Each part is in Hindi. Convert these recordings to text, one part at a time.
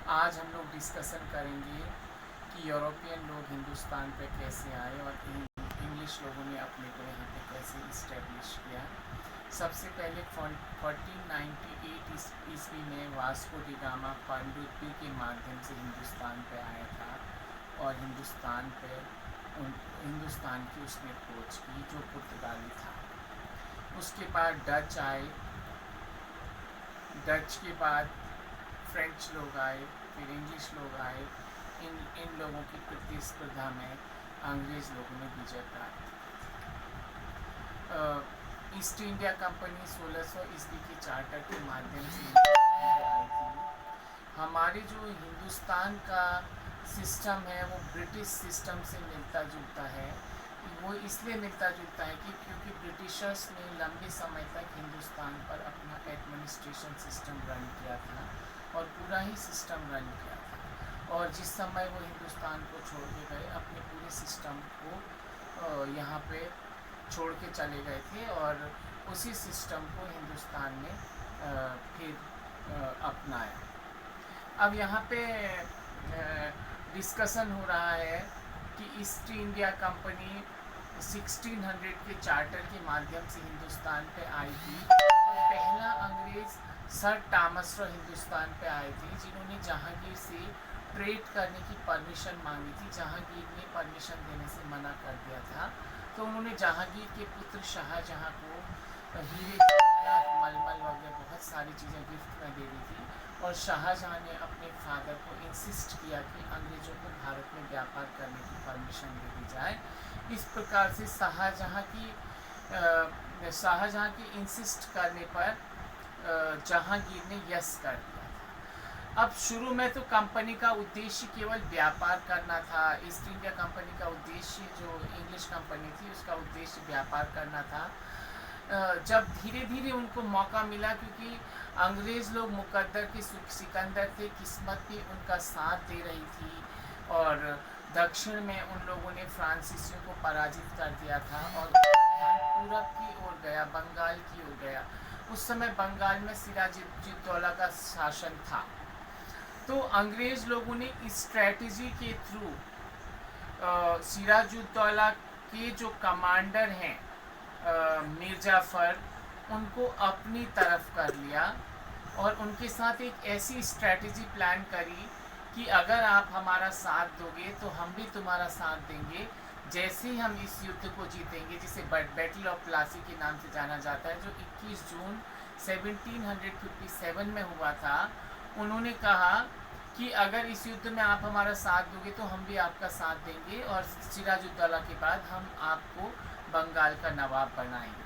आज हम लोग डिस्कशन करेंगे कि यूरोपियन लोग हिंदुस्तान पे कैसे आए और इंग्लिश लोगों ने अपने को यहाँ पे कैसे इस्टेब्लिश किया। सबसे पहले 1498 ईस्वी में वास्को डी गामा पनडुब्बी के माध्यम से हिंदुस्तान पे आया था और हिंदुस्तान की उसने खोज की जो पुर्तगाली था। उसके बाद डच आए, डच के बाद फ्रेंच लोग आए, फिर इंग्लिश लोग आए। इन लोगों की प्रतिस्पर्धा में अंग्रेज लोगों ने विजय प्राप्त की। ईस्ट इंडिया कंपनी 1600 ईस्वी के चार्टर के माध्यम से आई थी। हमारे जो हिंदुस्तान का सिस्टम है वो ब्रिटिश सिस्टम से मिलता जुलता है। वो इसलिए मिलता जुलता है कि क्योंकि ब्रिटिशर्स ने लंबे समय तक हिंदुस्तान पर अपना एडमिनिस्ट्रेशन सिस्टम रन किया था और पूरा ही सिस्टम रन किया था। और जिस समय वो हिंदुस्तान को छोड़ के गए, अपने पूरे सिस्टम को यहाँ पे छोड़ के चले गए थे और उसी सिस्टम को हिंदुस्तान ने फिर अपनाया। अब यहाँ पे डिस्कशन हो रहा है कि ईस्ट इंडिया कंपनी 1600 के चार्टर के माध्यम से हिंदुस्तान पे आई थी और पहला अंग्रेज सर टॉमस रॉ हिंदुस्तान पे आए थे, जिन्होंने जहांगीर से ट्रेड करने की परमिशन मांगी थी। जहांगीर ने परमिशन देने से मना कर दिया था, तो उन्होंने जहांगीर के पुत्र शाहजहां को हीरे मलमल वगैरह बहुत सारी चीज़ें गिफ्ट में दे दी थी और शाहजहां ने अपने फादर को इंसिस्ट किया कि अंग्रेज़ों को भारत में व्यापार करने की परमिशन दे दी जाए। इस प्रकार से शाहजहां की इंसिस्ट करने पर जहांगीर ने यस कर दिया था। अब शुरू में तो कंपनी का उद्देश्य केवल व्यापार करना था। ईस्ट इंडिया कंपनी का उद्देश्य, जो इंग्लिश कंपनी थी उसका उद्देश्य व्यापार करना था। जब धीरे धीरे उनको मौका मिला, क्योंकि अंग्रेज़ लोग मुकद्दर के सिकंदर थे, किस्मत भी उनका साथ दे रही थी और दक्षिण में उन लोगों ने फ्रांसीसियों को पराजित कर दिया था और पूरब की ओर गया, बंगाल की ओर गया। उस समय बंगाल में सिराजुद्दौला का शासन था। तो अंग्रेज़ लोगों ने इस स्ट्रेटजी के थ्रू सिराजुद्दौला के जो कमांडर हैं मीर जाफ़र, उनको अपनी तरफ कर लिया और उनके साथ एक ऐसी स्ट्रेटजी प्लान करी कि अगर आप हमारा साथ दोगे तो हम भी तुम्हारा साथ देंगे। जैसे ही हम इस युद्ध को जीतेंगे, जिसे बैटल ऑफ प्लासी के नाम से जाना जाता है, जो 21 जून 1757 में हुआ था, उन्होंने कहा कि अगर इस युद्ध में आप हमारा साथ दोगे तो हम भी आपका साथ देंगे और सिराजुद्दौला के बाद हम आपको बंगाल का नवाब बनाएंगे।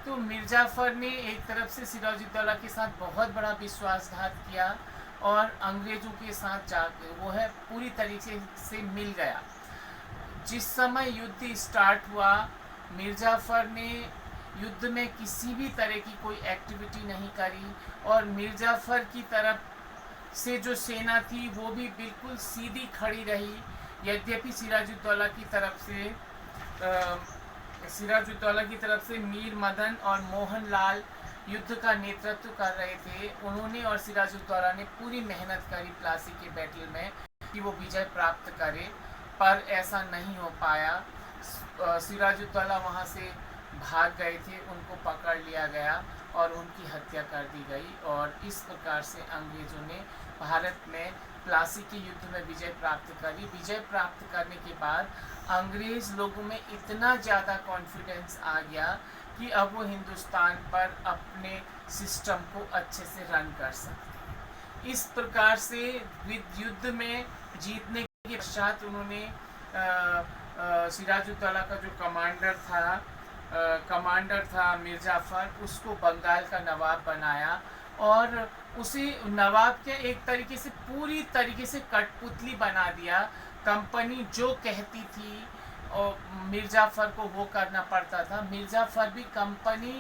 तो मीर जाफ़र ने एक तरफ से सिराजुद्दौला के साथ बहुत बड़ा विश्वासघात किया और अंग्रेज़ों के साथ जाकर वो है पूरी तरीके से मिल गया। जिस समय युद्ध स्टार्ट हुआ, मीर जाफ़र ने युद्ध में किसी भी तरह की कोई एक्टिविटी नहीं करी और मीर जाफ़र की तरफ से जो सेना थी वो भी बिल्कुल सीधी खड़ी रही। यद्यपि सिराजुद्दौला की तरफ से मीर मदन और मोहन लाल युद्ध का नेतृत्व कर रहे थे। उन्होंने और सिराजुद्दौला ने पूरी मेहनत करी प्लासी के बैटल में कि वो विजय प्राप्त करे, पर ऐसा नहीं हो पाया। सिराजुद्दौला वहाँ से भाग गए थे, उनको पकड़ लिया गया और उनकी हत्या कर दी गई और इस प्रकार से अंग्रेज़ों ने भारत में प्लासी के युद्ध में विजय प्राप्त करी। विजय प्राप्त करने के बाद अंग्रेज़ लोगों में इतना ज़्यादा कॉन्फिडेंस आ गया कि अब वो हिंदुस्तान पर अपने सिस्टम को अच्छे से रन कर सकते। इस प्रकार से युद्ध में जीतने के पश्चात उन्होंने सिराजुद्दौला का जो कमांडर था मीर जाफ़र, उसको बंगाल का नवाब बनाया और उसे नवाब के एक तरीके से पूरी तरीके से कठपुतली बना दिया। कंपनी जो कहती थी और मीर जाफ़र को वो करना पड़ता था। मीर जाफ़र भी कंपनी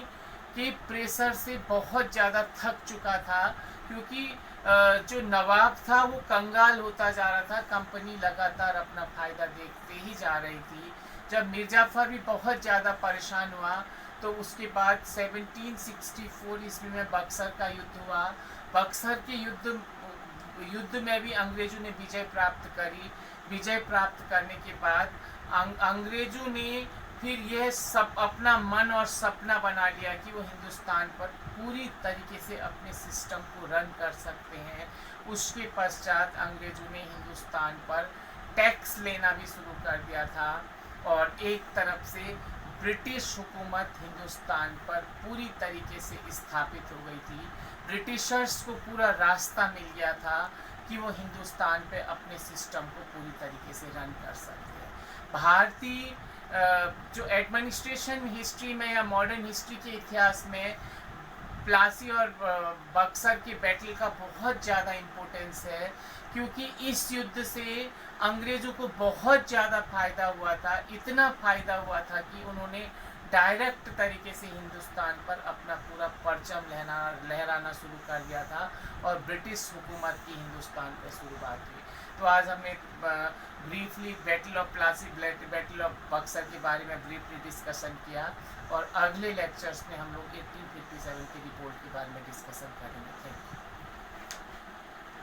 के प्रेशर से बहुत ज़्यादा थक चुका था, क्योंकि जो नवाब था वो कंगाल होता जा रहा था। कंपनी लगातार अपना फ़ायदा देखते ही जा रही थी। जब मीर जाफ़र भी बहुत ज़्यादा परेशान हुआ तो उसके बाद 1764 ईस्वी में बक्सर का युद्ध हुआ। बक्सर के युद्ध युद्ध में भी अंग्रेजों ने विजय प्राप्त करी। विजय प्राप्त करने के बाद अंग्रेजों ने फिर यह सब अपना मन और सपना बना लिया कि वो हिंदुस्तान पर पूरी तरीके से अपने सिस्टम को रन कर सकते हैं। उसके पश्चात अंग्रेजों ने हिंदुस्तान पर टैक्स लेना भी शुरू कर दिया था और एक तरफ से ब्रिटिश हुकूमत हिंदुस्तान पर पूरी तरीके से स्थापित हो गई थी। ब्रिटिशर्स को पूरा रास्ता मिल गया था कि वो हिंदुस्तान पे अपने सिस्टम को पूरी तरीके से रन कर सकते हैं। भारतीय जो एडमिनिस्ट्रेशन हिस्ट्री में या मॉडर्न हिस्ट्री के इतिहास में प्लासी और बक्सर के बैटल का बहुत ज़्यादा इम्पोर्टेंस है, क्योंकि इस युद्ध से अंग्रेज़ों को बहुत ज़्यादा फ़ायदा हुआ था। इतना फ़ायदा हुआ था कि उन्होंने डायरेक्ट तरीके से हिंदुस्तान पर अपना पूरा परचम लहराना शुरू कर दिया था और ब्रिटिश हुकूमत की हिंदुस्तान पर शुरुआत हुई। तो आज हमने briefly battle of Plassey, battle of Buxar के बारे में ब्रीफली डिस्कशन किया और अगले लेक्चर्स में हम लोग 1857 की रिपोर्ट के बारे में डिस्कशन करेंगे। Thank you.